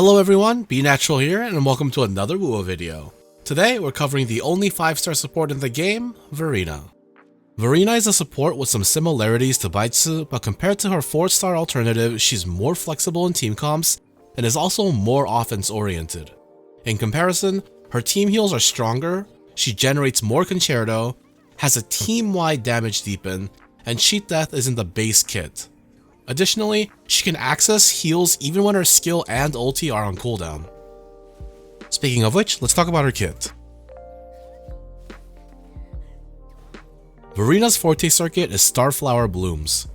Hello everyone, Be Natural here, and welcome to another WoW video. Today we're covering the only 5-star support in the game, Verina. Verina is a support with some similarities to Baitsu, but compared to her 4-star alternative, she's more flexible in team comps and is also more offense oriented. In comparison, her team heals are stronger, she generates more concerto, has a team-wide damage deepen, and cheat death is in the base kit. Additionally, she can access heals even when her skill and ulti are on cooldown. Speaking of which, let's talk about her kit. Verina's Forte Circuit is Starflower Blooms.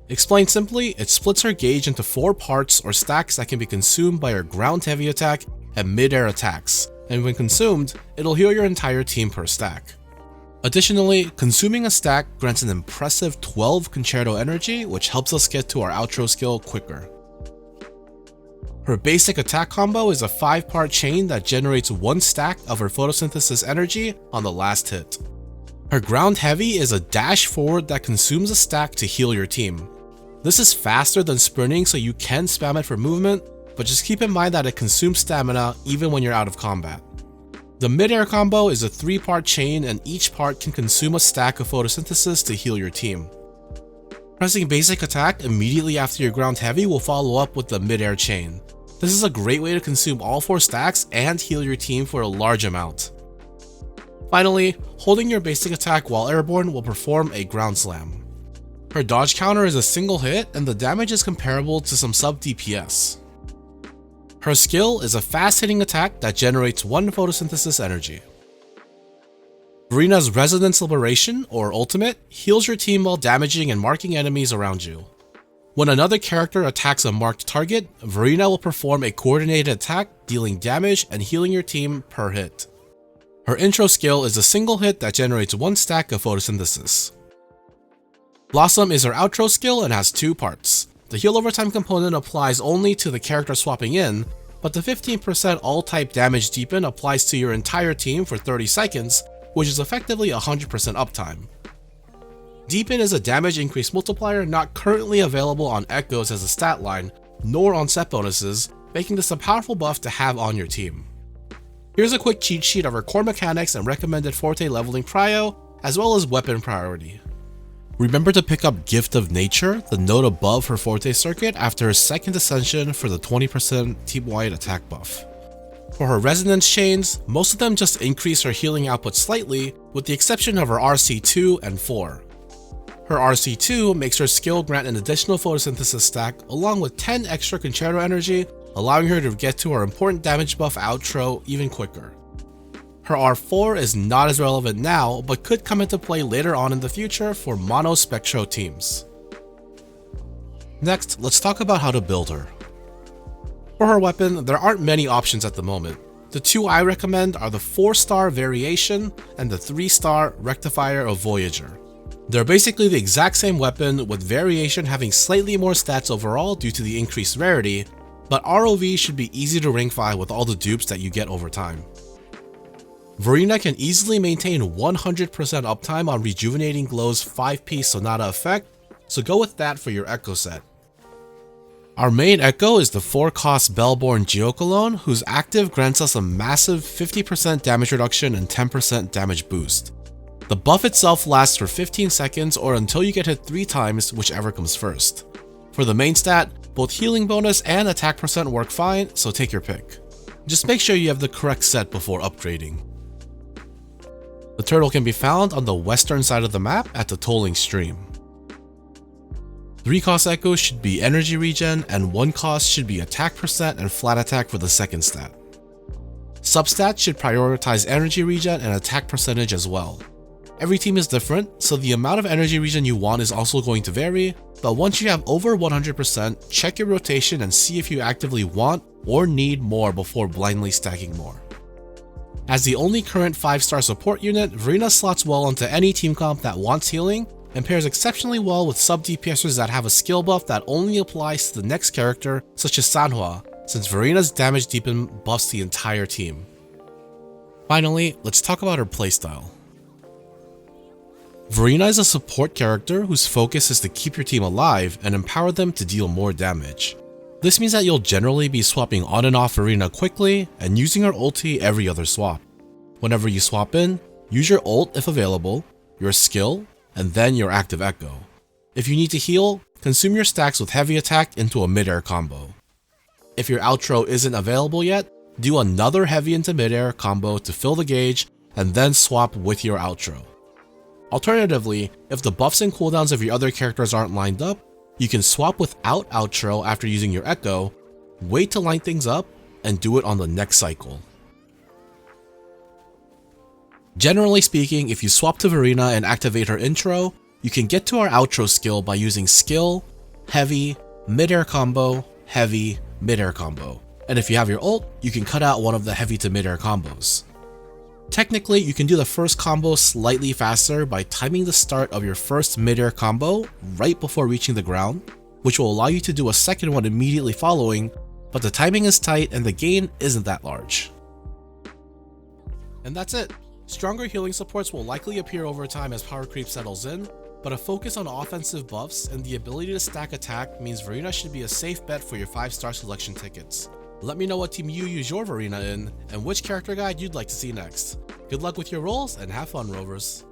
Explained simply, it splits her gauge into 4 parts or stacks that can be consumed by her ground heavy attack and mid-air attacks, and when consumed, it'll heal your entire team per stack. Additionally, consuming a stack grants an impressive 12 concerto energy, which helps us get to our outro skill quicker. Her basic attack combo is a 5-part chain that generates 1 stack of her photosynthesis energy on the last hit. Her ground heavy is a dash forward that consumes a stack to heal your team. This is faster than sprinting, so you can spam it for movement, but just keep in mind that it consumes stamina even when you're out of combat. The mid-air combo is a 3-part chain, and each part can consume a stack of photosynthesis to heal your team. Pressing basic attack immediately after your ground heavy will follow up with the mid-air chain. This is a great way to consume all 4 stacks and heal your team for a large amount. Finally, holding your basic attack while airborne will perform a ground slam. Her dodge counter is a single hit, and the damage is comparable to some sub DPS. Her skill is a fast-hitting attack that generates 1 photosynthesis energy. Verina's Resonance Liberation, or ultimate, heals your team while damaging and marking enemies around you. When another character attacks a marked target, Verina will perform a coordinated attack, dealing damage and healing your team per hit. Her intro skill is a single hit that generates 1 stack of photosynthesis. Blossom is her outro skill and has 2 parts. The heal over time component applies only to the character swapping in, but the 15% all-type damage deepen applies to your entire team for 30 seconds, which is effectively 100% uptime. Deepen is a damage increase multiplier not currently available on Echoes as a stat line, nor on set bonuses, making this a powerful buff to have on your team. Here's a quick cheat sheet of her core mechanics and recommended Forte leveling prio, as well as weapon priority. Remember to pick up Gift of Nature, the node above her Forte Circuit, after her second ascension for the 20% team-wide attack buff. For her resonance chains, most of them just increase her healing output slightly, with the exception of her RC2 and 4. Her RC2 makes her skill grant an additional photosynthesis stack, along with 10 extra concerto energy, allowing her to get to her important damage buff outro even quicker. Her R4 is not as relevant now, but could come into play later on in the future for mono spectro teams. Next, let's talk about how to build her. For her weapon, there aren't many options at the moment. The 2 I recommend are the 4-star Variation and the 3-star Rectifier of Voyager. They're basically the exact same weapon, with Variation having slightly more stats overall due to the increased rarity, but ROV should be easy to rank 5 with all the dupes that you get over time. Verina can easily maintain 100% uptime on Rejuvenating Glow's 5-piece Sonata effect, so go with that for your Echo set. Our main Echo is the 4-cost Bellborn Geocologne, whose active grants us a massive 50% damage reduction and 10% damage boost. The buff itself lasts for 15 seconds or until you get hit 3 times, whichever comes first. For the main stat, both healing bonus and attack percent work fine, so take your pick. Just make sure you have the correct set before upgrading. The turtle can be found on the western side of the map at the Tolling Stream. 3 cost echoes should be energy regen, and 1 cost should be attack percent and flat attack for the second stat. Substats should prioritize energy regen and attack percentage as well. Every team is different, so the amount of energy regen you want is also going to vary, but once you have over 100%, check your rotation and see if you actively want or need more before blindly stacking more. As the only current 5-star support unit, Verina slots well onto any team comp that wants healing, and pairs exceptionally well with sub DPSers that have a skill buff that only applies to the next character, such as Sanhua, since Verina's damage deepen buffs the entire team. Finally, let's talk about her playstyle. Verina is a support character whose focus is to keep your team alive and empower them to deal more damage. This means that you'll generally be swapping on and off Verina quickly and using her ulti every other swap. Whenever you swap in, use your ult if available, your skill, and then your active echo. If you need to heal, consume your stacks with heavy attack into a mid-air combo. If your outro isn't available yet, do another heavy into mid-air combo to fill the gauge and then swap with your outro. Alternatively, if the buffs and cooldowns of your other characters aren't lined up, you can swap without outro after using your echo, wait to line things up, and do it on the next cycle. Generally speaking, if you swap to Verina and activate her intro, you can get to our outro skill by using skill, heavy, mid-air combo, heavy, mid-air combo. And if you have your ult, you can cut out one of the heavy to mid-air combos. Technically, you can do the first combo slightly faster by timing the start of your first mid-air combo right before reaching the ground, which will allow you to do a second one immediately following, but the timing is tight and the gain isn't that large. And that's it. Stronger healing supports will likely appear over time as power creep settles in, but a focus on offensive buffs and the ability to stack attack means Verina should be a safe bet for your 5-star selection tickets. Let me know what team you use your Verina in, and which character guide you'd like to see next. Good luck with your rolls, and have fun, Rovers.